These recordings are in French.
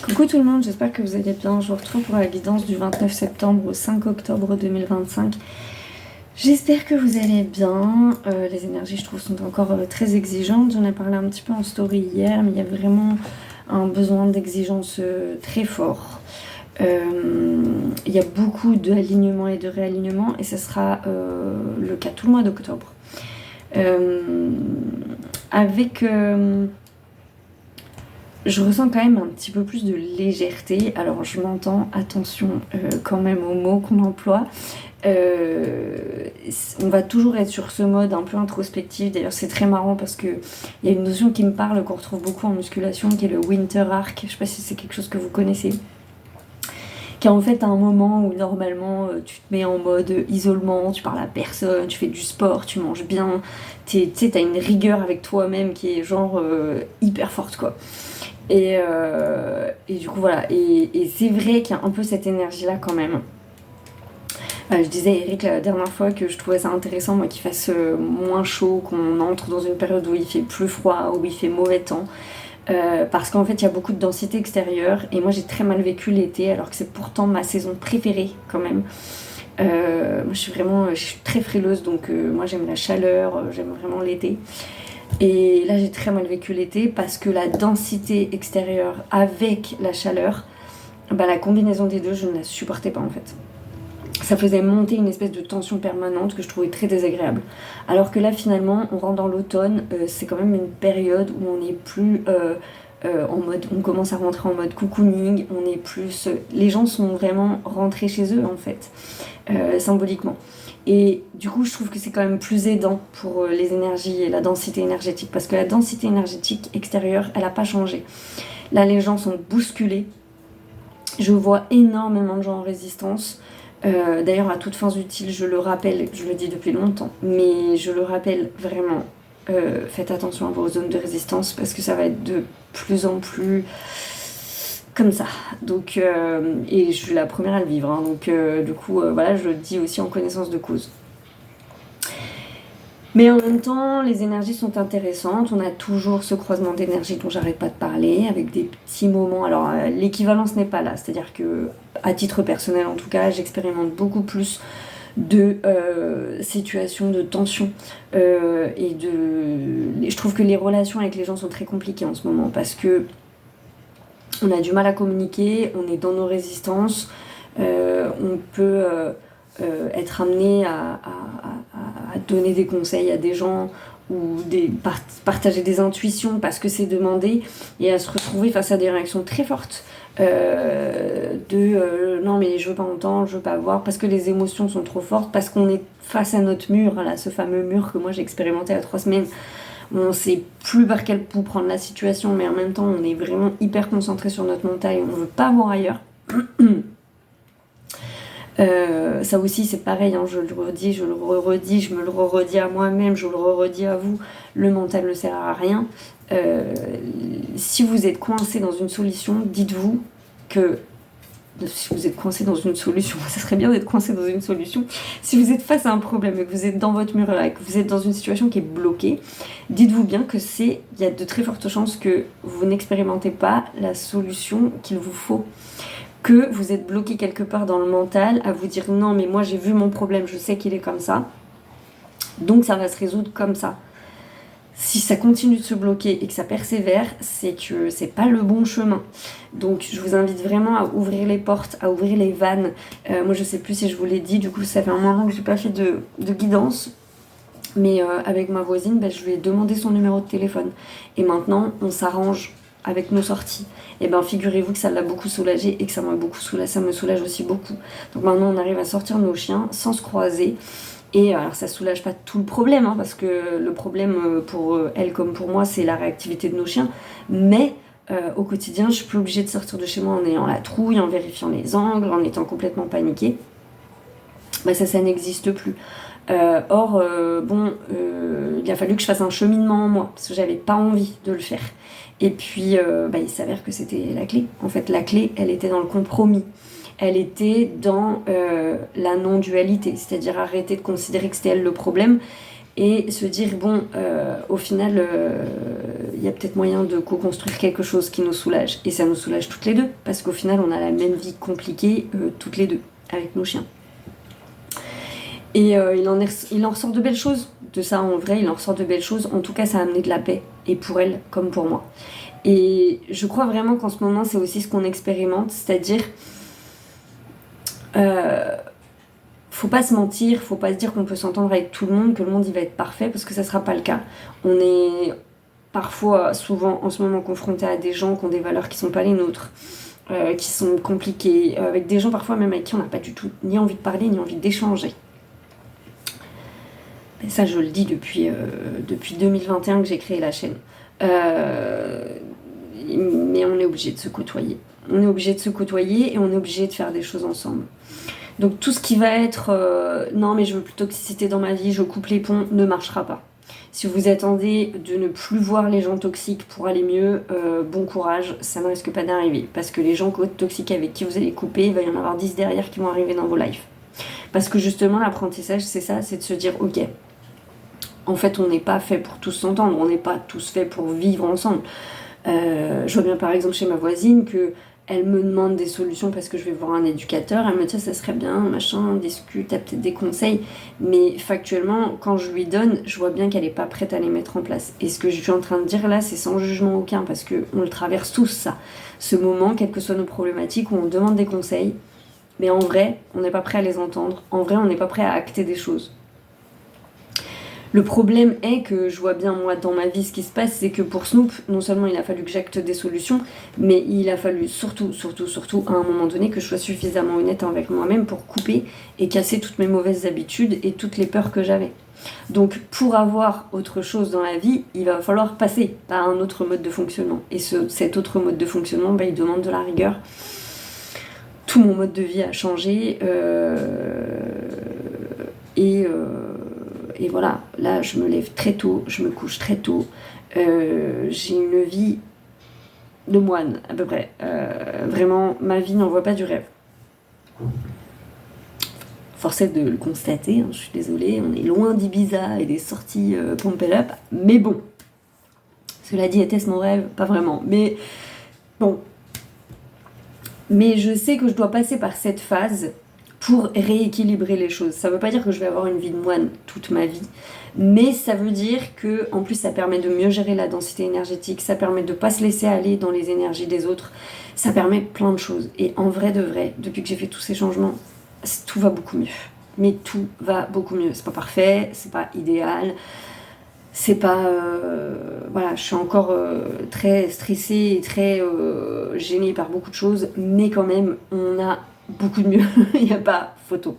Coucou tout le monde, j'espère que vous allez bien. Je vous retrouve pour la guidance du 29 septembre au 5 octobre 2025. J'espère que vous allez bien. Les énergies, je trouve, sont encore très exigeantes. J'en ai parlé un petit peu en story hier, mais il y a vraiment un besoin d'exigence très fort. Il y a beaucoup d'alignement et de réalignement, et ce sera le cas tout le mois d'octobre. Je ressens quand même un petit peu plus de légèreté. Alors je m'entends, attention quand même aux mots qu'on emploie. On va toujours être sur ce mode un peu introspectif. D'ailleurs c'est très marrant parce qu'il y a une notion qui me parle, qu'on retrouve beaucoup en musculation, qui est le winter arc. Je ne sais pas si c'est quelque chose que vous connaissez. Qui est en fait un moment où normalement tu te mets en mode isolement, tu parles à personne, tu fais du sport, tu manges bien. Tu sais, t'as une rigueur avec toi-même qui est genre hyper forte quoi. Et du coup voilà, et c'est vrai qu'il y a un peu cette énergie là quand même. Je disais à Eric la dernière fois que je trouvais ça intéressant moi qu'il fasse moins chaud, qu'on entre dans une période où il fait plus froid, où il fait mauvais temps, parce qu'en fait il y a beaucoup de densité extérieure et moi j'ai très mal vécu l'été alors que c'est pourtant ma saison préférée quand même. Moi je suis très frileuse donc moi j'aime la chaleur, j'aime vraiment l'été. Et là j'ai très mal vécu l'été parce que la densité extérieure avec la chaleur, la combinaison des deux je ne la supportais pas en fait. Ça faisait monter une espèce de tension permanente que je trouvais très désagréable. Alors que là finalement on rentre dans l'automne, c'est quand même une période où on n'est plus en mode, on commence à rentrer en mode cocooning, on est plus, les gens sont vraiment rentrés chez eux en fait, symboliquement. Et du coup, je trouve que c'est quand même plus aidant pour les énergies et la densité énergétique. Parce que la densité énergétique extérieure, elle n'a pas changé. Là, les gens sont bousculés. Je vois énormément de gens en résistance. D'ailleurs, à toutes fins utiles, je le rappelle, je le dis depuis longtemps, mais je le rappelle vraiment, faites attention à vos zones de résistance parce que ça va être de plus en plus comme ça. Donc, et je suis la première à le vivre, hein, donc du coup, voilà, je le dis aussi en connaissance de cause. Mais en même temps, les énergies sont intéressantes. On a toujours ce croisement d'énergie dont j'arrête pas de parler, avec des petits moments. Alors, l'équivalence n'est pas là. C'est-à-dire que, à titre personnel en tout cas, j'expérimente beaucoup plus de situations de tension. Je trouve que les relations avec les gens sont très compliquées en ce moment parce que on a du mal à communiquer, on est dans nos résistances, on peut être amené à donner des conseils à des gens ou partager des intuitions parce que c'est demandé et à se retrouver face à des réactions très fortes non mais je veux pas entendre, je veux pas voir parce que les émotions sont trop fortes, parce qu'on est face à notre mur, là, ce fameux mur que moi j'ai expérimenté il y a 3 semaines. On sait plus par quel bout prendre la situation, mais en même temps on est vraiment hyper concentré sur notre montagne, on veut pas voir ailleurs. Ça aussi c'est pareil, hein, je le redis, je me le redis à moi-même, je le redis à vous, le mental ne sert à rien. Si vous êtes coincé dans une solution, dites-vous que si vous êtes coincé dans une solution, ça serait bien d'être coincé dans une solution. Si vous êtes face à un problème et que vous êtes dans votre mur là, et que vous êtes dans une situation qui est bloquée, dites-vous bien que il y a de très fortes chances que vous n'expérimentez pas la solution qu'il vous faut. Que vous êtes bloqué quelque part dans le mental à vous dire non mais moi j'ai vu mon problème, je sais qu'il est comme ça, donc ça va se résoudre comme ça. Si ça continue de se bloquer et que ça persévère, c'est que c'est pas le bon chemin. Donc je vous invite vraiment à ouvrir les portes, à ouvrir les vannes. Moi je sais plus si je vous l'ai dit, du coup ça fait un moment que j'ai pas fait de guidance. Mais avec ma voisine, je lui ai demandé son numéro de téléphone. Et maintenant on s'arrange avec nos sorties. Et figurez-vous que ça l'a beaucoup soulagé et que ça me soulage aussi beaucoup. Donc maintenant on arrive à sortir nos chiens sans se croiser. Et alors ça soulage pas tout le problème, hein, parce que le problème pour elle comme pour moi c'est la réactivité de nos chiens, mais au quotidien je suis plus obligée de sortir de chez moi en ayant la trouille, en vérifiant les angles, en étant complètement paniquée. Ça n'existe plus. Il a fallu que je fasse un cheminement en moi, parce que j'avais pas envie de le faire. Et puis il s'avère que c'était la clé. En fait la clé elle était dans le compromis. Elle était dans la non-dualité, c'est-à-dire arrêter de considérer que c'était elle le problème et se dire au final il y a peut-être moyen de co-construire quelque chose qui nous soulage. Et ça nous soulage toutes les deux, parce qu'au final, on a la même vie compliquée toutes les deux, avec nos chiens. Et il en ressort de belles choses de ça, en vrai, il en ressort de belles choses. En tout cas, ça a amené de la paix, et pour elle comme pour moi. Et je crois vraiment qu'en ce moment, c'est aussi ce qu'on expérimente, c'est-à-dire... faut pas se mentir, faut pas se dire qu'on peut s'entendre avec tout le monde, que le monde il va être parfait, parce que ça sera pas le cas. On est parfois, souvent, en ce moment, confronté à des gens qui ont des valeurs qui sont pas les nôtres, qui sont compliquées, avec des gens parfois même avec qui on n'a pas du tout ni envie de parler, ni envie d'échanger. Et ça, je le dis depuis 2021 que j'ai créé la chaîne. Mais on est obligé de se côtoyer. On est obligé de se côtoyer et on est obligé de faire des choses ensemble. Donc tout ce qui va être non mais je veux plus de toxicité dans ma vie, je coupe les ponts, ne marchera pas. Si vous attendez de ne plus voir les gens toxiques pour aller mieux, bon courage, ça ne risque pas d'arriver. Parce que les gens toxiques avec qui vous allez couper, il va y en avoir 10 derrière qui vont arriver dans vos lives. Parce que justement l'apprentissage c'est ça, c'est de se dire ok, en fait on n'est pas fait pour tous s'entendre, on n'est pas tous faits pour vivre ensemble. Je vois bien par exemple chez ma voisine que elle me demande des solutions parce que je vais voir un éducateur, elle me dit ça serait bien, machin, discute, t'as peut-être des conseils, mais factuellement, quand je lui donne, je vois bien qu'elle n'est pas prête à les mettre en place. Et ce que je suis en train de dire là, c'est sans jugement aucun, parce qu'on le traverse tous ça, ce moment, quelles que soient nos problématiques, où on demande des conseils, mais en vrai, on n'est pas prêt à les entendre, en vrai, on n'est pas prêt à acter des choses. Le problème est que je vois bien moi dans ma vie ce qui se passe, c'est que pour Snoop, non seulement il a fallu que j'acte des solutions, mais il a fallu surtout à un moment donné que je sois suffisamment honnête avec moi-même pour couper et casser toutes mes mauvaises habitudes et toutes les peurs que j'avais. Donc pour avoir autre chose dans la vie, il va falloir passer par un autre mode de fonctionnement. Et cet autre mode de fonctionnement, il demande de la rigueur. Tout mon mode de vie a changé et voilà, là je me lève très tôt, je me couche très tôt, j'ai une vie de moine à peu près, vraiment ma vie n'envoie pas du rêve. Force est de le constater, hein, je suis désolée, on est loin d'Ibiza et des sorties Pump It Up, mais bon, cela dit, était-ce mon rêve? Pas vraiment, mais bon. Mais je sais que je dois passer par cette phase pour rééquilibrer les choses. Ça veut pas dire que je vais avoir une vie de moine toute ma vie, mais ça veut dire que, en plus, ça permet de mieux gérer la densité énergétique, ça permet de pas se laisser aller dans les énergies des autres, ça permet plein de choses. Et en vrai de vrai, depuis que j'ai fait tous ces changements, tout va beaucoup mieux. Mais tout va beaucoup mieux. C'est pas parfait, c'est pas idéal, c'est pas... voilà, je suis encore très stressée et très gênée par beaucoup de choses, mais quand même, on a beaucoup de mieux, il n'y a pas photo.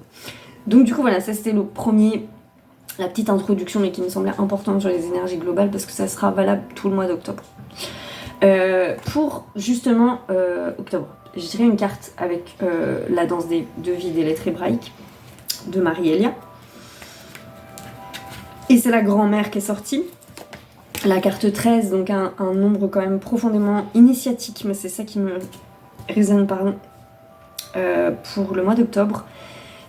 Donc du coup voilà, ça c'était la petite introduction, mais qui me semblait importante sur les énergies globales, parce que ça sera valable tout le mois d'octobre. Pour justement octobre, je dirais une carte avec la danse de vie des lettres hébraïques de Marie-Elia. Et c'est la grand-mère qui est sortie. La carte 13, donc un nombre quand même profondément initiatique, mais c'est ça qui me résonne, pardon. Pour le mois d'octobre,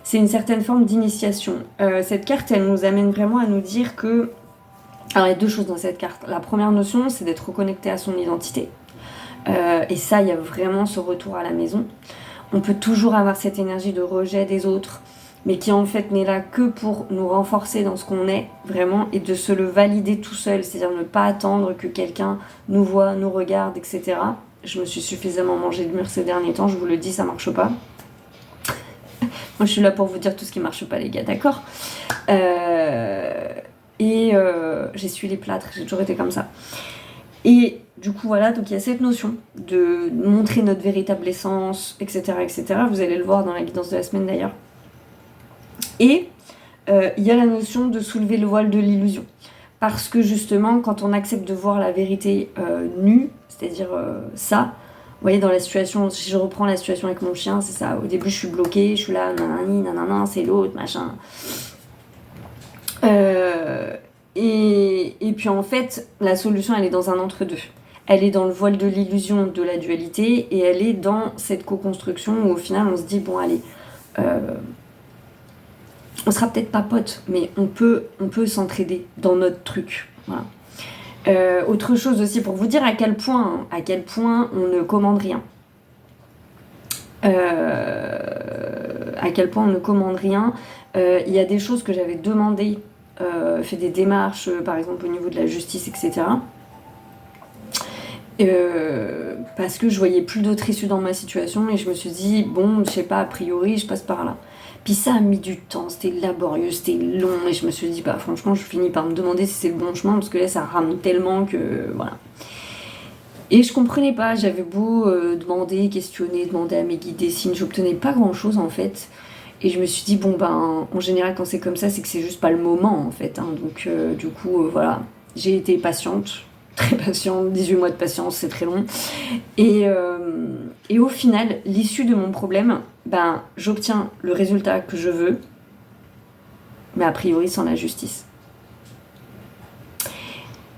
c'est une certaine forme d'initiation. Cette carte, elle nous amène vraiment à nous dire que... Alors, il y a deux choses dans cette carte. La première notion, c'est d'être reconnecté à son identité. Et ça, il y a vraiment ce retour à la maison. On peut toujours avoir cette énergie de rejet des autres, mais qui en fait n'est là que pour nous renforcer dans ce qu'on est, vraiment, et de se le valider tout seul, c'est-à-dire ne pas attendre que quelqu'un nous voit, nous regarde, etc. Je me suis suffisamment mangé de mur ces derniers temps, je vous le dis, ça marche pas. Moi, je suis là pour vous dire tout ce qui marche pas, les gars, d'accord? J'essuie les plâtres, j'ai toujours été comme ça. Et du coup, voilà, donc il y a cette notion de montrer notre véritable essence, etc., etc. Vous allez le voir dans la guidance de la semaine, d'ailleurs. Et il y a la notion de soulever le voile de l'illusion. Parce que justement, quand on accepte de voir la vérité nue, c'est-à-dire ça, vous voyez, dans la situation, si je reprends la situation avec mon chien, c'est ça. Au début, je suis bloquée, je suis là, nanani, nanana, c'est l'autre, machin. Et puis en fait, la solution, elle est dans un entre-deux. Elle est dans le voile de l'illusion de la dualité, et elle est dans cette co-construction où au final, on se dit, bon, allez, on sera peut-être pas potes, mais on peut s'entraider dans notre truc. Voilà. Autre chose aussi pour vous dire à quel point on ne commande rien. À quel point on ne commande rien. Il y a des choses que j'avais demandées, fait des démarches, par exemple au niveau de la justice, etc. Parce que je voyais plus d'autres issues dans ma situation et je me suis dit, bon, je sais pas, a priori, je passe par là. Puis ça a mis du temps, c'était laborieux, c'était long et je me suis dit, bah franchement, je finis par me demander si c'est le bon chemin parce que là, ça rame tellement que voilà. Et je comprenais pas, j'avais beau demander, questionner, demander à mes guides des signes, j'obtenais pas grand chose en fait. Et je me suis dit, bon ben, en général, quand c'est comme ça, c'est que c'est juste pas le moment en fait. Hein. Donc, du coup, voilà, j'ai été patiente, très patiente, 18 mois de patience, c'est très long. Et au final, l'issue de mon problème, ben, j'obtiens le résultat que je veux, mais a priori sans la justice.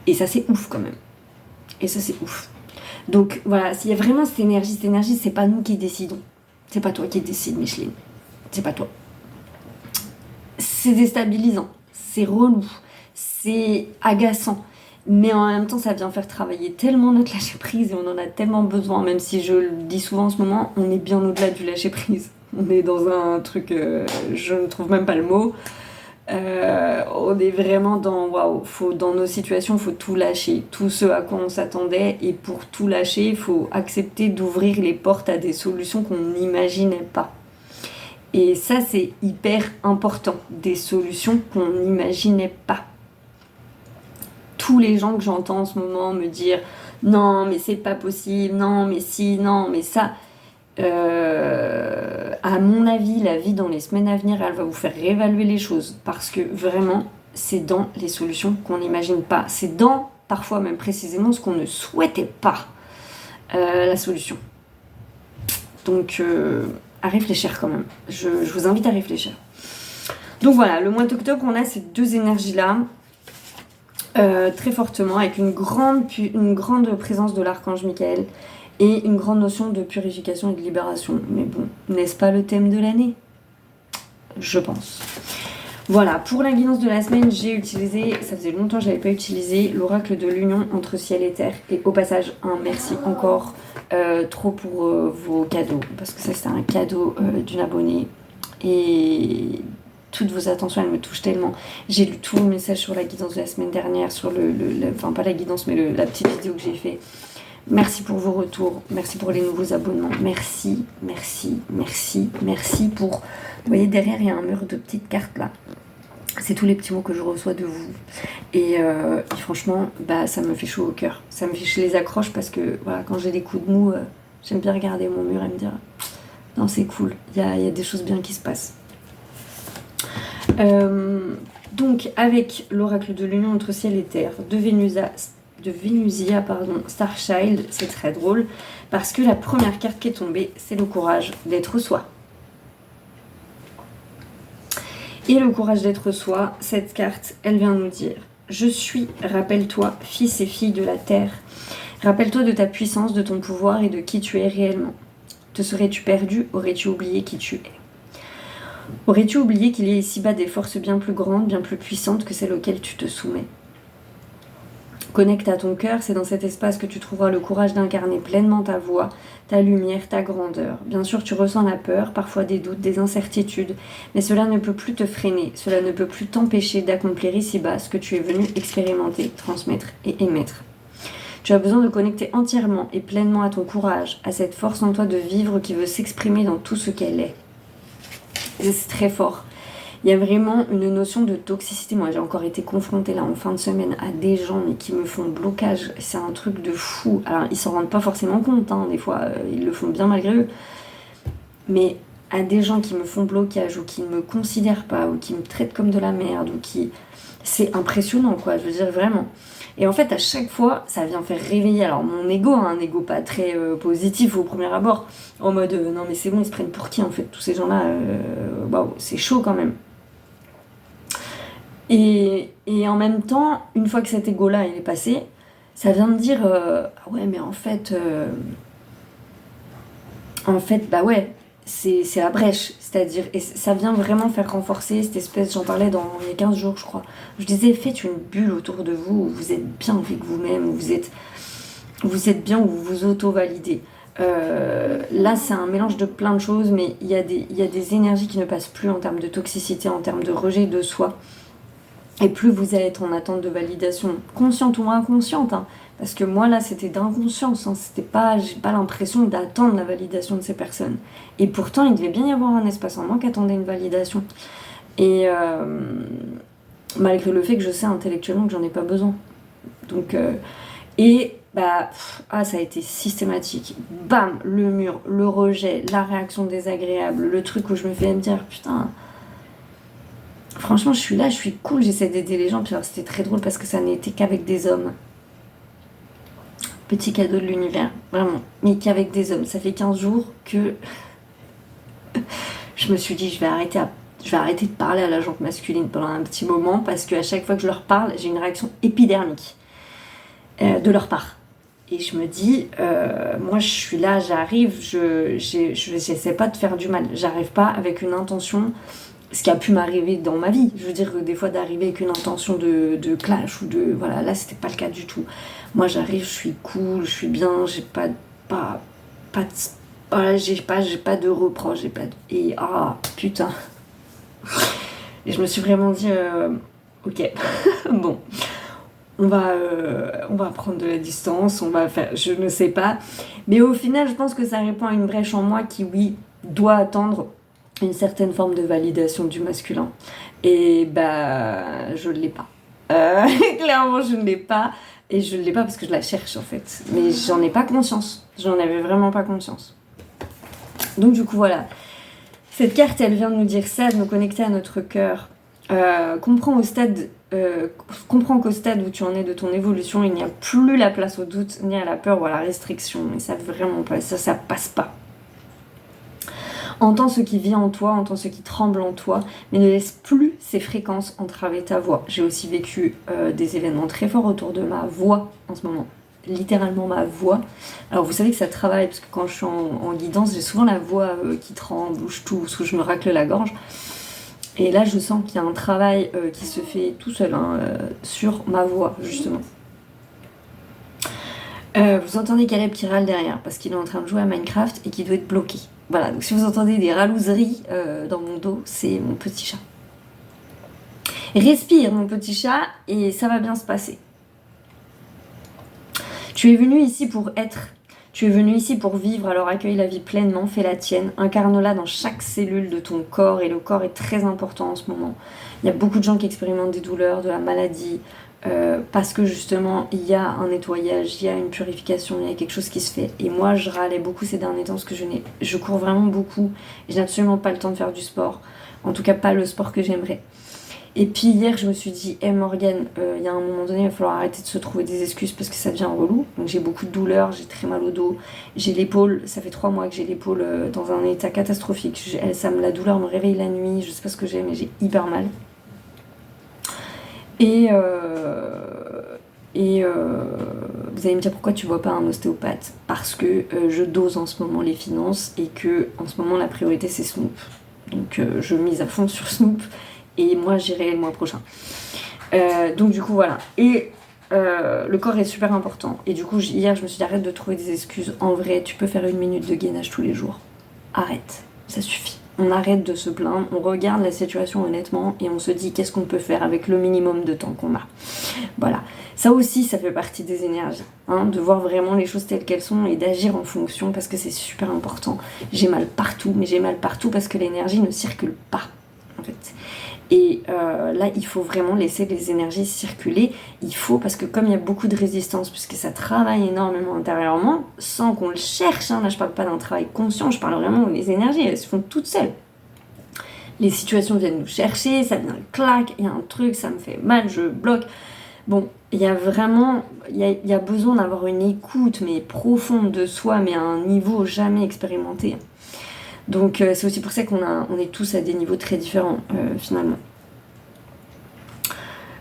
Et ça, c'est ouf quand même. Et ça, c'est ouf. Donc voilà, s'il y a vraiment cette énergie, c'est pas nous qui décidons. C'est pas toi qui décides, Micheline. C'est pas toi. C'est déstabilisant, c'est relou, c'est agaçant. Mais en même temps, ça vient faire travailler tellement notre lâcher prise et on en a tellement besoin, même si je le dis souvent en ce moment, on est bien au-delà du lâcher prise. On est dans un truc, je ne trouve même pas le mot. On est vraiment dans waouh, dans nos situations, il faut tout lâcher, tout ce à quoi on s'attendait, et pour tout lâcher, il faut accepter d'ouvrir les portes à des solutions qu'on n'imaginait pas. Et ça, c'est hyper important, des solutions qu'on n'imaginait pas. Tous les gens que j'entends en ce moment me dire non, mais c'est pas possible, non, mais si, non, mais ça. À mon avis, la vie dans les semaines à venir, elle va vous faire réévaluer les choses parce que vraiment, c'est dans les solutions qu'on n'imagine pas. C'est dans, parfois même précisément, ce qu'on ne souhaitait pas, la solution. Donc, à réfléchir quand même. Je vous invite à réfléchir. Donc voilà, le mois d'octobre, on a ces deux énergies-là. Très fortement, avec une grande présence de l'archange Michael et une grande notion de purification et de libération. Mais bon, n'est-ce pas le thème de l'année ? Je pense. Voilà, pour la guidance de la semaine, j'ai utilisé, ça faisait longtemps que je n'avais pas utilisé, l'oracle de l'union entre ciel et terre. Et au passage, un merci encore trop pour vos cadeaux, parce que ça c'était un cadeau d'une abonnée. Et toutes vos attentions, elles me touchent tellement. J'ai lu tous vos messages sur la guidance de la semaine dernière, sur enfin pas la guidance, mais la petite vidéo que j'ai fait. Merci pour vos retours, merci pour les nouveaux abonnements, merci pour... Vous voyez, derrière, il y a un mur de petites cartes là. C'est tous les petits mots que je reçois de vous. Et franchement, bah, ça me fait chaud au cœur. Ça me fait, je les accroche parce que voilà, quand j'ai des coups de mou, j'aime bien regarder mon mur et me dire non, c'est cool, il y a des choses bien qui se passent. Donc, avec l'oracle de l'union entre ciel et terre, de Vénusia, Starchild, c'est très drôle parce que la première carte qui est tombée, c'est le courage d'être soi. Et le courage d'être soi, cette carte, elle vient nous dire « Je suis, rappelle-toi, fils et fille de la terre. Rappelle-toi de ta puissance, de ton pouvoir et de qui tu es réellement. Te serais-tu perdu, aurais-tu oublié qui tu es ? Aurais-tu oublié qu'il y a ici-bas des forces bien plus grandes, bien plus puissantes que celles auxquelles tu te soumets ? Connecte à ton cœur, c'est dans cet espace que tu trouveras le courage d'incarner pleinement ta voix, ta lumière, ta grandeur. Bien sûr, tu ressens la peur, parfois des doutes, des incertitudes, mais cela ne peut plus te freiner, cela ne peut plus t'empêcher d'accomplir ici-bas ce que tu es venu expérimenter, transmettre et émettre. Tu as besoin de connecter entièrement et pleinement à ton courage, à cette force en toi de vivre qui veut s'exprimer dans tout ce qu'elle est. Et c'est très fort. Il y a vraiment une notion de toxicité. Moi, j'ai encore été confrontée là en fin de semaine à des gens mais qui me font blocage. C'est un truc de fou. Alors, ils s'en rendent pas forcément compte, hein. Des fois, ils le font bien malgré eux. Mais à des gens qui me font blocage ou qui ne me considèrent pas ou qui me traitent comme de la merde ou qui... C'est impressionnant, quoi. Je veux dire, vraiment. Et en fait, à chaque fois, ça vient faire réveiller. Alors, mon ego, un ego pas très positif au premier abord. En mode, non mais c'est bon, ils se prennent pour qui, en fait, tous ces gens-là. Waouh, c'est chaud quand même. Et en même temps, une fois que cet ego-là il est passé, ça vient me dire ah ouais, mais en fait, bah ouais, c'est la brèche, c'est-à-dire, et ça vient vraiment faire renforcer cette espèce, j'en parlais il y a 15 jours je crois, je disais faites une bulle autour de vous où vous êtes bien avec vous-même, où vous êtes bien, où vous vous auto-validez. Là c'est un mélange de plein de choses, mais il y a des énergies qui ne passent plus en termes de toxicité, en termes de rejet de soi, et plus vous allez être en attente de validation, consciente ou inconsciente, hein. Parce que moi là c'était d'inconscience, hein. J'ai pas l'impression d'attendre la validation de ces personnes. Et pourtant il devait bien y avoir un espace en moi qui attendait une validation. Et malgré le fait que je sais intellectuellement que j'en ai pas besoin. Donc ça a été systématique. Bam, le mur, le rejet, la réaction désagréable, le truc où je me fais me dire putain. Franchement, je suis là, je suis cool, j'essaie d'aider les gens. Puis alors, c'était très drôle parce que ça n'était qu'avec des hommes. Petit cadeau de l'univers, vraiment. Mais qu'avec des hommes. Ça fait 15 jours que je me suis dit, je vais arrêter de parler à la jante masculine pendant un petit moment parce qu'à chaque fois que je leur parle, j'ai une réaction épidermique de leur part. Et je me dis, moi je suis là, j'arrive, j'essaie pas de faire du mal. J'arrive pas avec une intention, ce qui a pu m'arriver dans ma vie. Je veux dire, des fois d'arriver avec une intention de clash ou de... Voilà, là c'était pas le cas du tout. Moi j'arrive, je suis cool, je suis bien, j'ai pas de reproches, et putain. Et je me suis vraiment dit, ok, bon, on va prendre de la distance, on va faire, je ne sais pas. Mais au final, je pense que ça répond à une brèche en moi qui, oui, doit attendre une certaine forme de validation du masculin. Et je ne l'ai pas. Clairement, je ne l'ai pas. Et je ne l'ai pas parce que je la cherche, en fait. Mais j'en ai pas conscience. J'en avais vraiment pas conscience. Donc, du coup, voilà. Cette carte, elle vient de nous dire ça, de nous connecter à notre cœur. Comprends qu'au stade où tu en es de ton évolution, il n'y a plus la place au doute, ni à la peur ou à la restriction. Mais ça, vraiment pas. Ça passe pas. Entends ce qui vit en toi, entends ce qui tremble en toi, mais ne laisse plus ces fréquences entraver ta voix. J'ai aussi vécu des événements très forts autour de ma voix en ce moment. Littéralement ma voix. Alors vous savez que ça travaille, parce que quand je suis en guidance, j'ai souvent la voix qui tremble, où je tousse, où je me racle la gorge. Et là, je sens qu'il y a un travail qui se fait tout seul sur ma voix, justement. Vous entendez Caleb qui râle derrière, parce qu'il est en train de jouer à Minecraft et qu'il doit être bloqué. Voilà, donc si vous entendez des ralouseries dans mon dos, c'est mon petit chat. Respire, mon petit chat, et ça va bien se passer. Tu es venu ici pour être, tu es venu ici pour vivre, alors accueille la vie pleinement, fais la tienne, incarne-la dans chaque cellule de ton corps, et le corps est très important en ce moment. Il y a beaucoup de gens qui expérimentent des douleurs, de la maladie, parce que justement il y a un nettoyage, il y a une purification, il y a quelque chose qui se fait. Et moi je râlais beaucoup ces derniers temps parce que je cours vraiment beaucoup et je n'ai absolument pas le temps de faire du sport, en tout cas pas le sport que j'aimerais. Et puis hier je me suis dit Morgane, il y a un moment donné il va falloir arrêter de se trouver des excuses parce que ça devient relou. Donc j'ai beaucoup de douleurs, j'ai très mal au dos, j'ai l'épaule, ça fait 3 mois que j'ai l'épaule dans un état catastrophique. La douleur me réveille la nuit, je sais pas ce que j'ai mais j'ai hyper mal. Et vous allez me dire pourquoi tu vois pas un ostéopathe? Parce que je dose en ce moment les finances et que en ce moment la priorité c'est Snoop. Donc je mise à fond sur Snoop et moi j'irai le mois prochain. Donc du coup voilà. Et le corps est super important. Et du coup hier je me suis dit arrête de trouver des excuses. En vrai tu peux faire 1 minute de gainage tous les jours. Arrête, ça suffit. On arrête de se plaindre, on regarde la situation honnêtement et on se dit qu'est-ce qu'on peut faire avec le minimum de temps qu'on a. Voilà, ça aussi ça fait partie des énergies, de voir vraiment les choses telles qu'elles sont et d'agir en fonction parce que c'est super important. J'ai mal partout, mais j'ai mal partout parce que l'énergie ne circule pas en fait. Et là, il faut vraiment laisser les énergies circuler. Il faut, parce que comme il y a beaucoup de résistance, puisque ça travaille énormément intérieurement, sans qu'on le cherche, là je parle pas d'un travail conscient, je parle vraiment des énergies, elles se font toutes seules. Les situations viennent nous chercher, ça vient clac, il y a un truc, ça me fait mal, je bloque. Bon, il y a vraiment, il y a besoin d'avoir une écoute, mais profonde de soi, mais à un niveau jamais expérimenté. Donc c'est aussi pour ça qu'on est tous à des niveaux très différents finalement.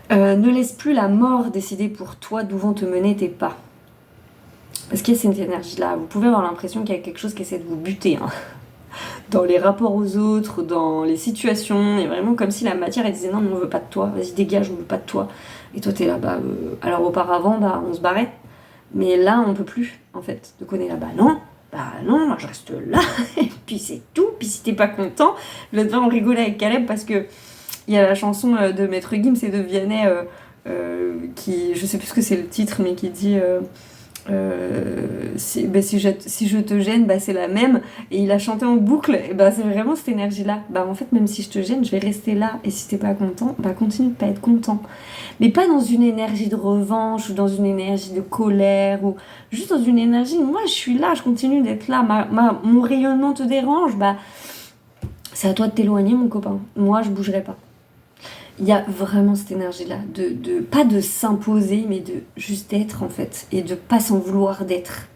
Ne laisse plus la mort décider pour toi d'où vont te mener tes pas. Parce qu'il y a cette énergie-là, vous pouvez avoir l'impression qu'il y a quelque chose qui essaie de vous buter. dans les rapports aux autres, dans les situations, et vraiment comme si la matière elle disait non mais on veut pas de toi, vas-y dégage, on veut pas de toi. Et toi t'es là, alors auparavant on se barrait, mais là on peut plus en fait. Donc on est là, bah non, moi je reste là, et puis c'est tout, puis si t'es pas content, l'autre fois on rigolait avec Caleb parce que il y a la chanson de Maître Gims et de Vianney qui, je sais plus ce que c'est le titre, mais qui dit si je te gêne, c'est la même. Et il a chanté en boucle, et c'est vraiment cette énergie-là. En fait, même si je te gêne, je vais rester là. Et si t'es pas content, continue de pas être content. Mais pas dans une énergie de revanche ou dans une énergie de colère ou juste dans une énergie. Moi, je suis là, je continue d'être là. Mon rayonnement te dérange, c'est à toi de t'éloigner, mon copain. Moi, je bougerai pas. Il y a vraiment cette énergie-là, pas de s'imposer, mais de juste être en fait, et de pas s'en vouloir d'être.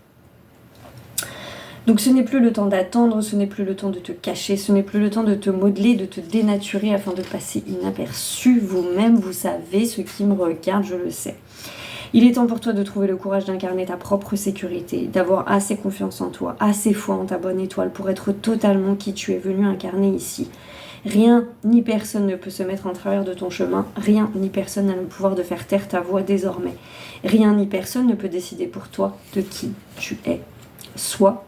Donc ce n'est plus le temps d'attendre, ce n'est plus le temps de te cacher, ce n'est plus le temps de te modeler, de te dénaturer afin de passer inaperçu. Vous-même, vous savez, ce qui me regarde, je le sais. Il est temps pour toi de trouver le courage d'incarner ta propre sécurité, d'avoir assez confiance en toi, assez foi en ta bonne étoile pour être totalement qui tu es venu incarner ici. Rien ni personne ne peut se mettre en travers de ton chemin, rien ni personne n'a le pouvoir de faire taire ta voix désormais. Rien ni personne ne peut décider pour toi de qui tu es. Sois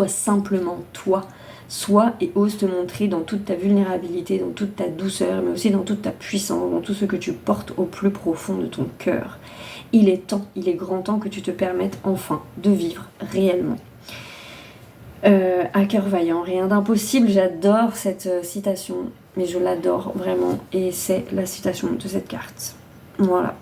simplement toi. Sois et ose te montrer dans toute ta vulnérabilité, dans toute ta douceur, mais aussi dans toute ta puissance, dans tout ce que tu portes au plus profond de ton cœur. Il est grand temps que tu te permettes enfin de vivre réellement. À cœur vaillant, rien d'impossible, j'adore cette citation, mais je l'adore vraiment, et c'est la citation de cette carte. Voilà.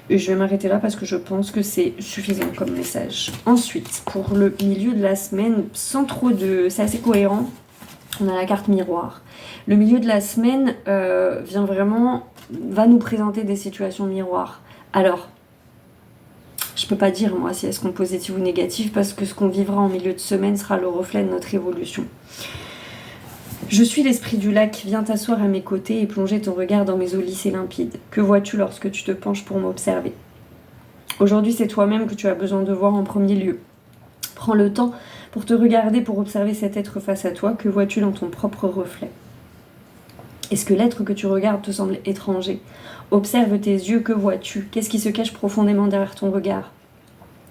Et je vais m'arrêter là parce que je pense que c'est suffisant comme message. Ensuite, pour le milieu de la semaine, sans trop de... c'est assez cohérent, on a la carte miroir. Le milieu de la semaine va nous présenter des situations miroirs. Alors, je peux pas dire moi si elles seront positives ou négatives parce que ce qu'on vivra en milieu de semaine sera le reflet de notre évolution. Je suis l'esprit du lac, viens t'asseoir à mes côtés et plonger ton regard dans mes eaux lisses et limpides. Que vois-tu lorsque tu te penches pour m'observer ? Aujourd'hui, c'est toi-même que tu as besoin de voir en premier lieu. Prends le temps pour te regarder, pour observer cet être face à toi. Que vois-tu dans ton propre reflet ? Est-ce que l'être que tu regardes te semble étranger ? Observe tes yeux, que vois-tu ? Qu'est-ce qui se cache profondément derrière ton regard ?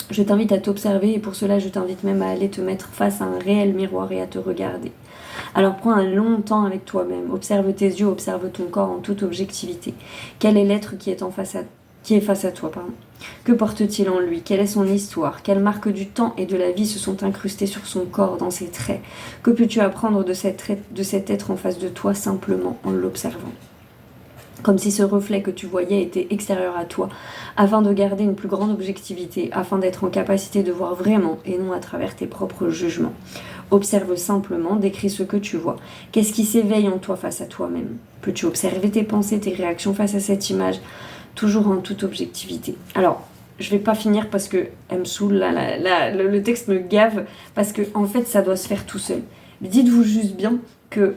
Je t'invite à t'observer et pour cela je t'invite même à aller te mettre face à un réel miroir et à te regarder. Alors prends un long temps avec toi-même, observe tes yeux, observe ton corps en toute objectivité. Quel est l'être qui est face à toi, Que porte-t-il en lui ? Quelle est son histoire ? Quelles marques du temps et de la vie se sont incrustées sur son corps, dans ses traits ? Que peux-tu apprendre de cet être en face de toi simplement en l'observant ? Comme si ce reflet que tu voyais était extérieur à toi, afin de garder une plus grande objectivité, afin d'être en capacité de voir vraiment et non à travers tes propres jugements. Observe simplement, décris ce que tu vois. Qu'est-ce qui s'éveille en toi face à toi-même ? Peux-tu observer tes pensées, tes réactions face à cette image ? Toujours en toute objectivité. Alors, je vais pas finir parce que elle me saoule, le texte me gave, parce que en fait ça doit se faire tout seul. Mais dites-vous juste bien que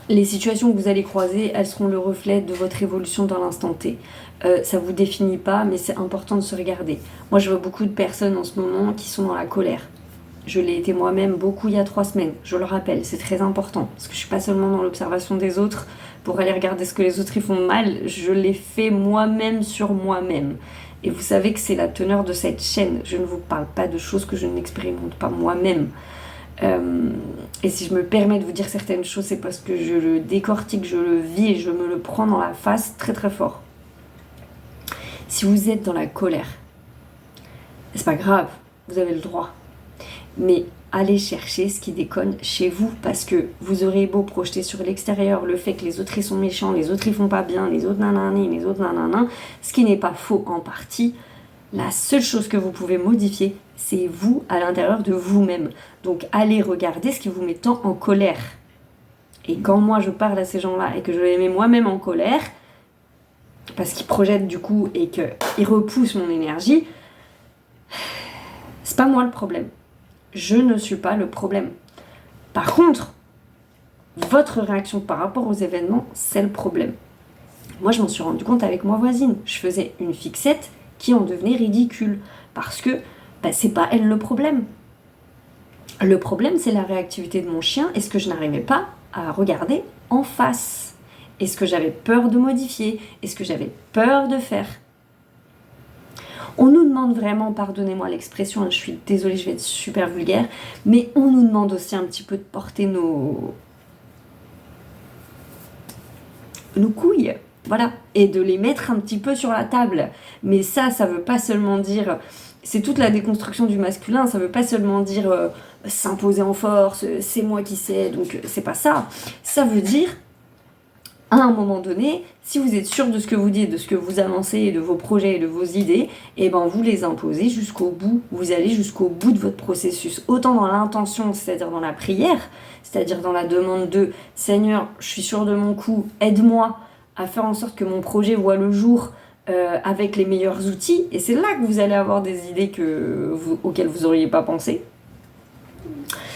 les situations que vous allez croiser, elles seront le reflet de votre évolution dans l'instant T. Ça vous définit pas, mais c'est important de se regarder. Moi, je vois beaucoup de personnes en ce moment qui sont dans la colère. Je l'ai été moi-même beaucoup il y a 3 semaines. Je le rappelle, c'est très important. Parce que je suis pas seulement dans l'observation des autres pour aller regarder ce que les autres y font mal. Je l'ai fait moi-même sur moi-même. Et vous savez que c'est la teneur de cette chaîne. Je ne vous parle pas de choses que je n'expérimente pas moi-même. Et si je me permets de vous dire certaines choses, c'est parce que je le décortique, je le vis et je me le prends dans la face très très fort. Si vous êtes dans la colère, c'est pas grave, vous avez le droit. Mais allez chercher ce qui déconne chez vous, parce que vous aurez beau projeter sur l'extérieur le fait que les autres ils sont méchants, les autres ils font pas bien, les autres nanani, les autres nanana, ce qui n'est pas faux en partie. La seule chose que vous pouvez modifier, c'est vous à l'intérieur de vous-même. Donc allez regarder ce qui vous met tant en colère. Et quand moi je parle à ces gens-là et que je les mets moi-même en colère, parce qu'ils projettent du coup et qu'ils repoussent mon énergie, c'est pas moi le problème. Je ne suis pas le problème. Par contre, votre réaction par rapport aux événements, c'est le problème. Moi je m'en suis rendu compte avec ma voisine. Je faisais une fixette qui en devenait ridicule. Parce que c'est pas elle le problème. Le problème, c'est la réactivité de mon chien et ce que je n'arrivais pas à regarder en face. Et ce que j'avais peur de modifier, et ce que j'avais peur de faire. On nous demande vraiment, pardonnez-moi l'expression, je suis désolée, je vais être super vulgaire, mais on nous demande aussi un petit peu de porter nos couilles, voilà, et de les mettre un petit peu sur la table. Mais ça veut pas seulement dire, c'est toute la déconstruction du masculin, ça veut pas seulement dire s'imposer en force, c'est moi qui sais, donc c'est pas ça. Ça veut dire, à un moment donné, si vous êtes sûr de ce que vous dites, de ce que vous avancez, de vos projets et de vos idées, et ben vous les imposez jusqu'au bout. Vous allez jusqu'au bout de votre processus. Autant dans l'intention, c'est-à-dire dans la prière, c'est-à-dire dans la demande de Seigneur, je suis sûr de mon coup, aide-moi à faire en sorte que mon projet voit le jour avec les meilleurs outils. Et c'est là que vous allez avoir des idées auxquelles vous n'auriez pas pensé.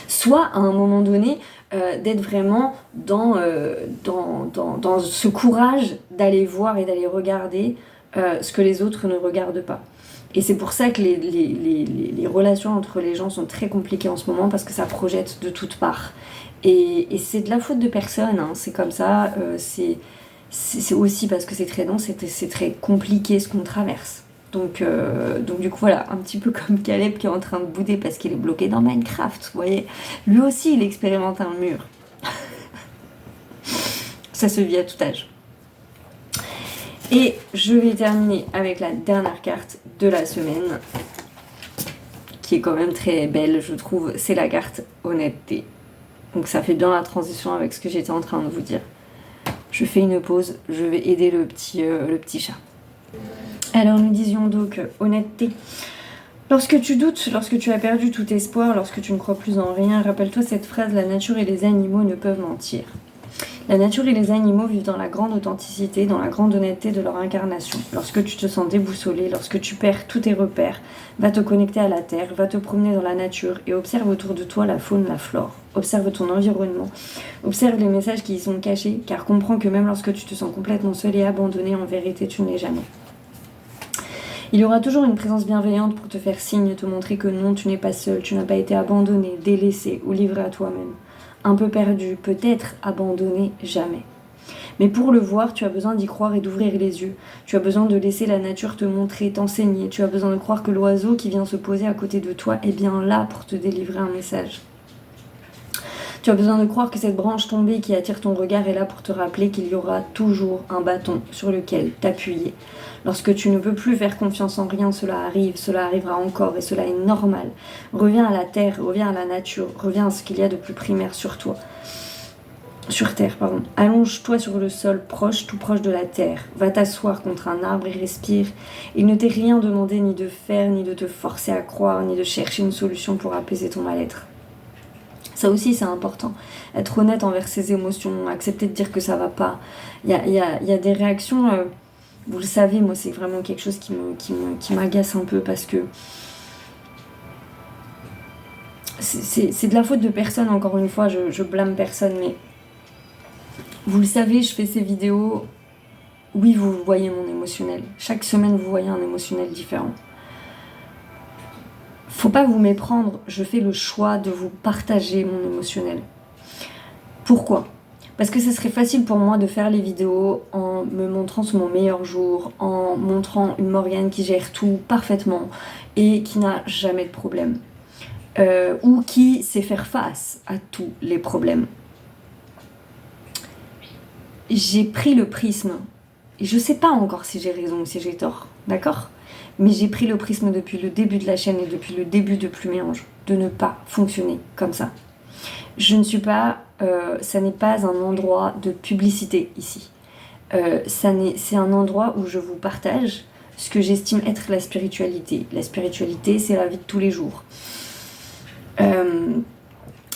Soit à un moment donné, d'être vraiment dans ce courage d'aller voir et d'aller regarder ce que les autres ne regardent pas. Et c'est pour ça que les relations entre les gens sont très compliquées en ce moment, parce que ça projette de toutes parts. Et c'est de la faute de personne, hein. C'est comme ça, c'est aussi parce que c'est très dense, c'est très compliqué ce qu'on traverse. Donc du coup voilà, un petit peu comme Caleb qui est en train de bouder parce qu'il est bloqué dans Minecraft, vous voyez. Lui aussi il expérimente un mur. Ça se vit à tout âge. Et je vais terminer avec la dernière carte de la semaine, qui est quand même très belle je trouve, c'est la carte honnêteté. Donc ça fait bien la transition avec ce que j'étais en train de vous dire. Je fais une pause, je vais aider le petit chat. Alors nous disions donc honnêteté. Lorsque tu doutes, lorsque tu as perdu tout espoir, lorsque tu ne crois plus en rien, rappelle-toi cette phrase: la nature et les animaux ne peuvent mentir. La nature et les animaux vivent dans la grande authenticité, dans la grande honnêteté de leur incarnation. Lorsque tu te sens déboussolé, lorsque tu perds tous tes repères, va te connecter à la terre, va te promener dans la nature et observe autour de toi la faune, la flore. Observe ton environnement, observe les messages qui y sont cachés, car comprends que même lorsque tu te sens complètement seul et abandonné, en vérité tu ne l'es jamais. Il y aura toujours une présence bienveillante pour te faire signe, te montrer que non, tu n'es pas seul, tu n'as pas été abandonné, délaissé ou livré à toi-même. Un peu perdu, peut-être abandonné, jamais. Mais pour le voir, tu as besoin d'y croire et d'ouvrir les yeux. Tu as besoin de laisser la nature te montrer, t'enseigner. Tu as besoin de croire que l'oiseau qui vient se poser à côté de toi est bien là pour te délivrer un message. Tu as besoin de croire que cette branche tombée qui attire ton regard est là pour te rappeler qu'il y aura toujours un bâton sur lequel t'appuyer. Lorsque tu ne peux plus faire confiance en rien, cela arrive, cela arrivera encore et cela est normal. Reviens à la terre, reviens à la nature, reviens à ce qu'il y a de plus primaire sur toi. Sur terre, pardon. Allonge-toi sur le sol proche, tout proche de la terre. Va t'asseoir contre un arbre et respire. Il ne t'est rien demandé ni de faire, ni de te forcer à croire, ni de chercher une solution pour apaiser ton mal-être. Ça aussi, c'est important. Être honnête envers ses émotions, accepter de dire que ça va pas. Il y a des réactions, vous le savez, moi, c'est vraiment quelque chose qui m'agace un peu parce que c'est de la faute de personne, encore une fois, je blâme personne, mais vous le savez, je fais ces vidéos, oui, vous voyez mon émotionnel. Chaque semaine, vous voyez un émotionnel différent. Faut pas vous méprendre, je fais le choix de vous partager mon émotionnel. Pourquoi ? Parce que ce serait facile pour moi de faire les vidéos en me montrant sur mon meilleur jour, en montrant une Morgane qui gère tout parfaitement et qui n'a jamais de problème. Ou qui sait faire face à tous les problèmes. J'ai pris le prisme, et je sais pas encore si j'ai raison ou si j'ai tort, d'accord ? Mais j'ai pris le prisme depuis le début de la chaîne et depuis le début de Pluméange, de ne pas fonctionner comme ça. Je ne suis pas, ça n'est pas un endroit de publicité ici. C'est un endroit où je vous partage ce que j'estime être la spiritualité. La spiritualité, c'est la vie de tous les jours.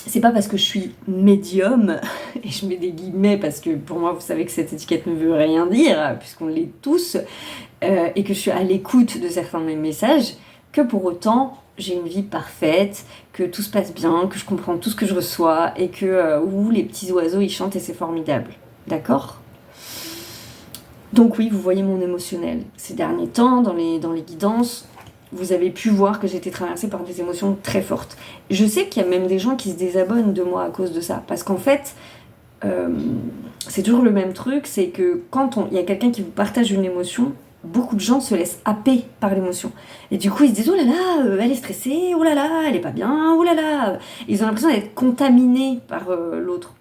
C'est pas parce que je suis médium, et je mets des guillemets parce que pour moi, vous savez que cette étiquette ne veut rien dire, puisqu'on l'est tous, et que je suis à l'écoute de certains de mes messages, que pour autant, j'ai une vie parfaite, que tout se passe bien, que je comprends tout ce que je reçois, et que les petits oiseaux, ils chantent et c'est formidable. D'accord ? Donc oui, vous voyez mon émotionnel. Ces derniers temps, dans les guidances, vous avez pu voir que j'étais traversée par des émotions très fortes. Je sais qu'il y a même des gens qui se désabonnent de moi à cause de ça, parce qu'en fait, c'est toujours le même truc, c'est que quand il y a quelqu'un qui vous partage une émotion, beaucoup de gens se laissent happer par l'émotion. Et du coup, ils se disent « Oh là là, elle est stressée, oh là là, elle est pas bien, oh là là ». Ils ont l'impression d'être contaminés par l'autre.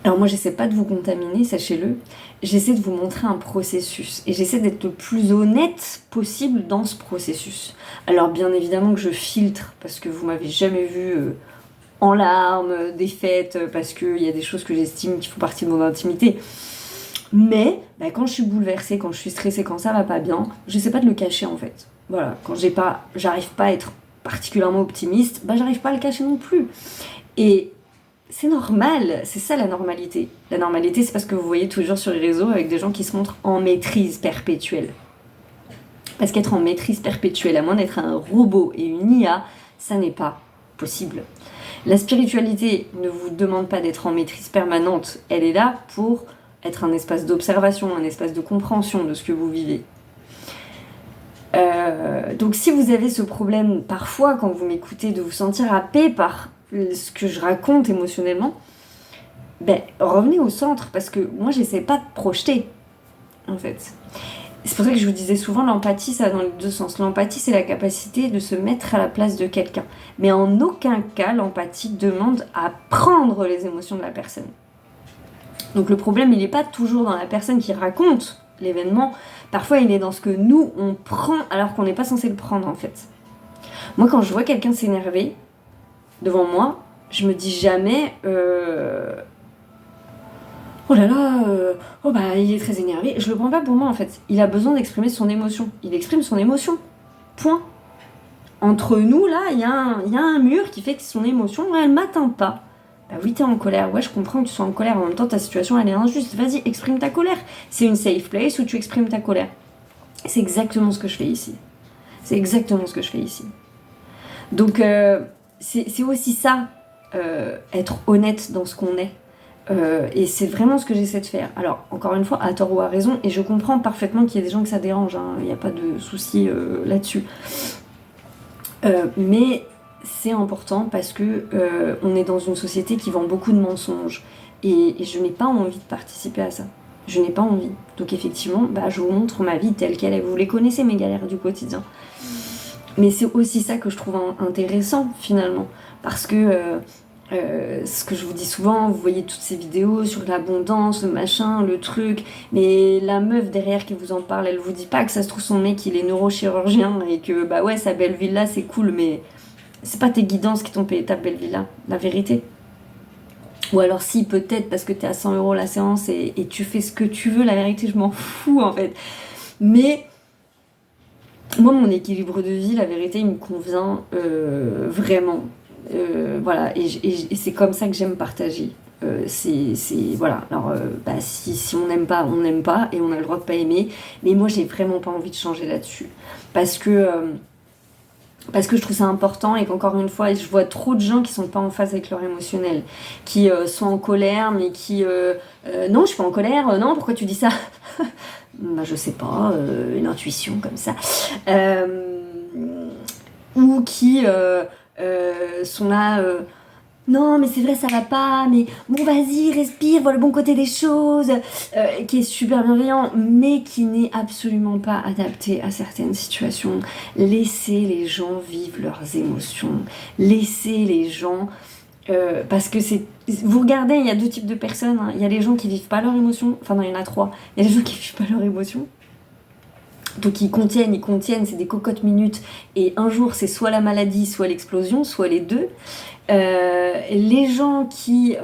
Alors moi, j'essaie pas de vous contaminer, sachez-le. J'essaie de vous montrer un processus. Et j'essaie d'être le plus honnête possible dans ce processus. Alors bien évidemment que je filtre, parce que vous m'avez jamais vu en larmes, défaite, parce qu'il y a des choses que j'estime qui font partie de mon intimité. Mais quand je suis bouleversée, quand je suis stressée, quand ça va pas bien, j'essaie pas de le cacher en fait. Voilà, quand j'arrive pas à être particulièrement optimiste, j'arrive pas à le cacher non plus. Et c'est normal, c'est ça la normalité. La normalité, c'est parce que vous voyez toujours sur les réseaux avec des gens qui se montrent en maîtrise perpétuelle. Parce qu'être en maîtrise perpétuelle, à moins d'être un robot et une IA, ça n'est pas possible. La spiritualité ne vous demande pas d'être en maîtrise permanente, elle est là pour être un espace d'observation, un espace de compréhension de ce que vous vivez. Donc si vous avez ce problème parfois quand vous m'écoutez de vous sentir happé par ce que je raconte émotionnellement, revenez au centre, parce que moi j'essaie pas de projeter en fait. C'est pour ça que je vous disais souvent, l'empathie ça va dans les deux sens. L'empathie c'est la capacité de se mettre à la place de quelqu'un, mais en aucun cas l'empathie demande à prendre les émotions de la personne. Donc le problème il n'est pas toujours dans la personne qui raconte l'événement, parfois il est dans ce que nous on prend alors qu'on n'est pas censé le prendre en fait. Moi quand je vois quelqu'un s'énerver devant moi, je me dis jamais oh là là, il est très énervé. Je le prends pas pour moi en fait. Il a besoin d'exprimer son émotion. Il exprime son émotion. Point. Entre nous là, il y a un mur qui fait que son émotion, elle m'atteint pas. Oui, t'es en colère. Ouais, je comprends que tu sois en colère. En même temps, ta situation, elle est injuste. Vas-y, exprime ta colère. C'est une safe place où tu exprimes ta colère. C'est exactement ce que je fais ici. C'est exactement ce que je fais ici. Donc, c'est aussi ça, être honnête dans ce qu'on est. Et c'est vraiment ce que j'essaie de faire. Alors, encore une fois, à tort ou à raison, et je comprends parfaitement qu'il y a des gens que ça dérange. Il n'y a pas de souci là-dessus. Mais c'est important parce que on est dans une société qui vend beaucoup de mensonges. Et je n'ai pas envie de participer à ça. Je n'ai pas envie. Donc effectivement, je vous montre ma vie telle qu'elle est. Vous les connaissez, mes galères du quotidien. Mais c'est aussi ça que je trouve intéressant, finalement. Parce que ce que je vous dis souvent, vous voyez toutes ces vidéos sur l'abondance, le machin, le truc, mais la meuf derrière qui vous en parle, elle vous dit pas que ça se trouve son mec il est neurochirurgien et que ouais sa belle villa c'est cool, mais c'est pas tes guidances qui t'ont payé ta belle villa, la vérité. Ou alors si peut-être parce que t'es à 100 € la séance et tu fais ce que tu veux, la vérité je m'en fous en fait. Mais moi mon équilibre de vie, la vérité il me convient vraiment. Voilà, et c'est comme ça que j'aime partager. Voilà. Alors, si on n'aime pas, on n'aime pas, et on a le droit de pas aimer. Mais moi, j'ai vraiment pas envie de changer là-dessus, parce que je trouve ça important, et qu'encore une fois, je vois trop de gens qui sont pas en phase avec leur émotionnel, qui sont en colère, mais qui non, je suis pas en colère. Non, pourquoi tu dis ça? Je sais pas, une intuition comme ça, ou qui sont là, non mais c'est vrai ça va pas, mais bon vas-y respire, vois le bon côté des choses, qui est super bienveillant mais qui n'est absolument pas adapté à certaines situations. Laissez les gens vivre leurs émotions, laissez les gens parce que vous regardez, il y a deux types de personnes, hein. Il y a les gens qui vivent pas leurs émotions, enfin non il y en a trois, il y a les gens qui vivent pas leurs émotions. Donc ils contiennent, c'est des cocottes minutes, et un jour c'est soit la maladie, soit l'explosion, soit les deux. Les gens qui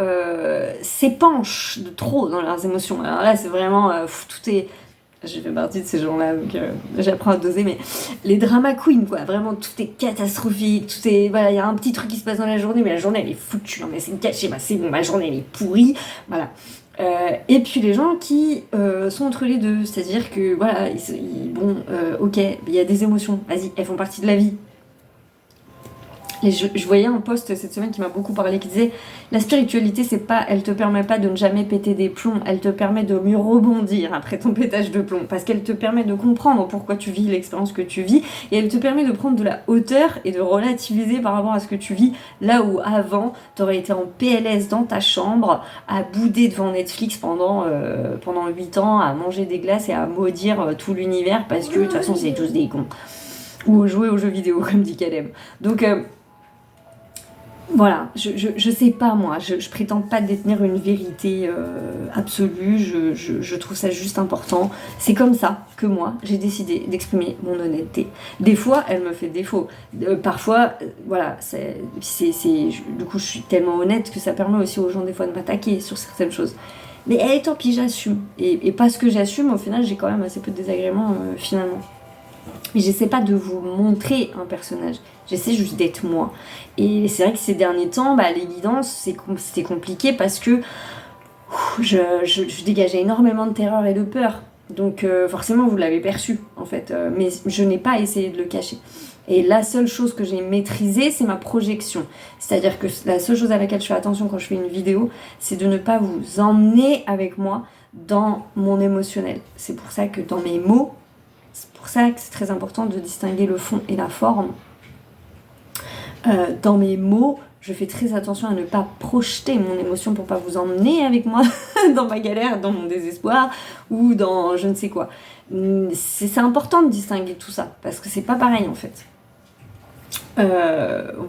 s'épanchent de trop dans leurs émotions, alors là c'est vraiment, tout est... Je fais partie de ces gens-là, donc j'apprends à doser, mais les drama queens, quoi, vraiment tout est catastrophique, tout est... Voilà, il y a un petit truc qui se passe dans la journée, mais la journée elle est foutue, non mais c'est caché, c'est bon, ma journée elle est pourrie, voilà. Et puis les gens qui sont entre les deux, c'est-à-dire que voilà, ok, il y a des émotions, vas-y, elles font partie de la vie. Et je voyais un post cette semaine qui m'a beaucoup parlé, qui disait la spiritualité, elle te permet pas de ne jamais péter des plombs, elle te permet de mieux rebondir après ton pétage de plomb, parce qu'elle te permet de comprendre pourquoi tu vis l'expérience que tu vis, et elle te permet de prendre de la hauteur et de relativiser par rapport à ce que tu vis, là où avant, t'aurais été en PLS dans ta chambre, à bouder devant Netflix pendant 8 ans, à manger des glaces et à maudire tout l'univers, parce que de toute façon, c'est tous des cons. Ou jouer aux jeux vidéo, comme dit Caleb. Donc... voilà, je sais pas moi, je prétends pas détenir une vérité absolue, je trouve ça juste important. C'est comme ça que moi, j'ai décidé d'exprimer mon honnêteté. Des fois, elle me fait défaut. Parfois, voilà, du coup, je suis tellement honnête que ça permet aussi aux gens des fois de m'attaquer sur certaines choses. Mais tant pis, j'assume. Et parce que j'assume, au final, j'ai quand même assez peu de désagréments finalement. Mais j'essaie pas de vous montrer un personnage, j'essaie juste d'être moi. Et c'est vrai que ces derniers temps, les guidances, c'était compliqué parce que je dégageais énormément de terreur et de peur. Donc forcément, vous l'avez perçu, en fait. Mais je n'ai pas essayé de le cacher. Et la seule chose que j'ai maîtrisée, c'est ma projection. C'est-à-dire que la seule chose à laquelle je fais attention quand je fais une vidéo, c'est de ne pas vous emmener avec moi dans mon émotionnel. C'est pour ça que dans mes mots, c'est pour ça que c'est très important de distinguer le fond et la forme. Dans mes mots, je fais très attention à ne pas projeter mon émotion pour pas vous emmener avec moi dans ma galère, dans mon désespoir ou dans je ne sais quoi. C'est important de distinguer tout ça parce que c'est pas pareil en fait.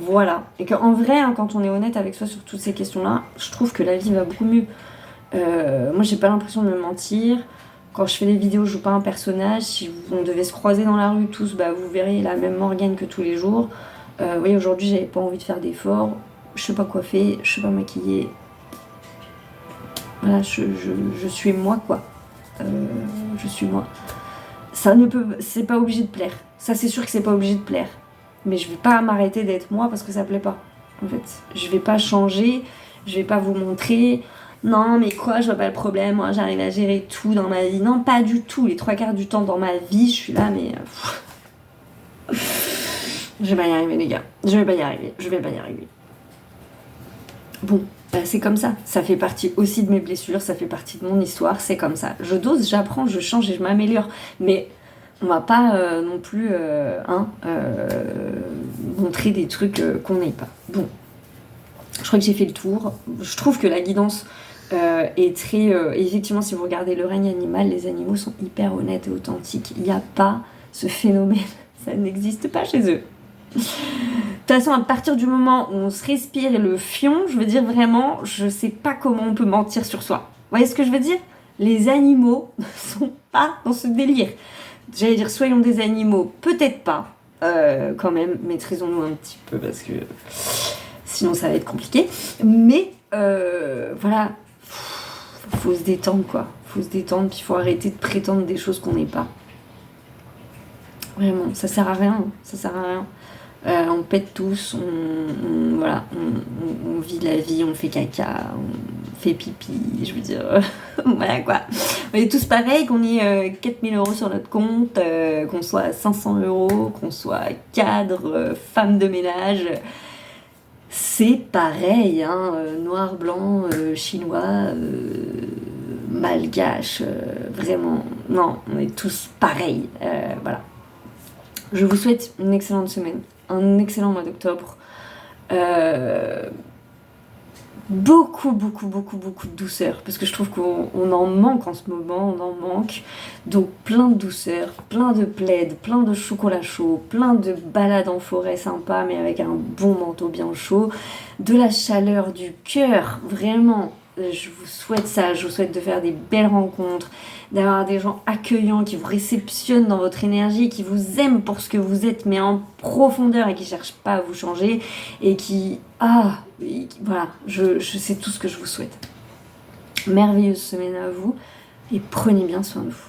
Voilà. Et qu'en vrai, quand on est honnête avec soi sur toutes ces questions-là, je trouve que la vie va beaucoup mieux. Moi, j'ai pas l'impression de me mentir. Quand je fais des vidéos, je joue pas un personnage. Si on devait se croiser dans la rue tous, vous verrez la même Morgane que tous les jours. Vous voyez, aujourd'hui, j'avais pas envie de faire d'efforts. Je sais pas coiffer, je sais pas maquiller. Voilà, je suis moi, quoi. Je suis moi. C'est pas obligé de plaire. Ça, c'est sûr que c'est pas obligé de plaire. Mais je vais pas m'arrêter d'être moi parce que ça plaît pas. En fait, je vais pas changer. Je vais pas vous montrer. Non, mais quoi, je vois pas le problème, moi j'arrive à gérer tout dans ma vie. Non, pas du tout. Les 3/4 du temps dans ma vie, je suis là, mais. Je vais pas y arriver, les gars. Je vais pas y arriver. Bon, c'est comme ça. Ça fait partie aussi de mes blessures, ça fait partie de mon histoire, c'est comme ça. Je dose, j'apprends, je change et je m'améliore. Mais on va pas non plus montrer des trucs qu'on n'aille pas. Bon, je crois que j'ai fait le tour. Je trouve que la guidance est très... effectivement, si vous regardez le règne animal, les animaux sont hyper honnêtes et authentiques. Il n'y a pas ce phénomène. Ça n'existe pas chez eux. De toute façon, à partir du moment où on se respire le fion, je veux dire vraiment, je sais pas comment on peut mentir sur soi. Vous voyez ce que je veux dire? Les animaux ne sont pas dans ce délire. J'allais dire, soyons des animaux, peut-être pas. Quand même, maîtrisons-nous un petit peu parce que sinon ça va être compliqué. Mais voilà, faut se détendre quoi. Faut se détendre, puis il faut arrêter de prétendre des choses qu'on n'est pas. Vraiment, ça sert à rien. Ça sert à rien. On pète tous, on vit la vie, on fait caca, on fait pipi, je veux dire, voilà quoi. On est tous pareils, qu'on ait 4000 € sur notre compte, qu'on soit à 500 €, qu'on soit cadre, femme de ménage, c'est pareil, hein, noir, blanc, chinois, malgache, vraiment, non, on est tous pareils, voilà. Je vous souhaite une excellente semaine. Un excellent mois d'octobre. Beaucoup de douceur. Parce que je trouve qu'on en manque en ce moment. On en manque. Donc plein de douceur, plein de plaid, plein de chocolat chaud, plein de balades en forêt sympa, mais avec un bon manteau bien chaud. De la chaleur du cœur. Vraiment. Je vous souhaite ça. Je vous souhaite de faire des belles rencontres. D'avoir des gens accueillants qui vous réceptionnent dans votre énergie, qui vous aiment pour ce que vous êtes, mais en profondeur et qui ne cherchent pas à vous changer et qui... voilà, c'est tout ce que je vous souhaite. Merveilleuse semaine à vous et prenez bien soin de vous.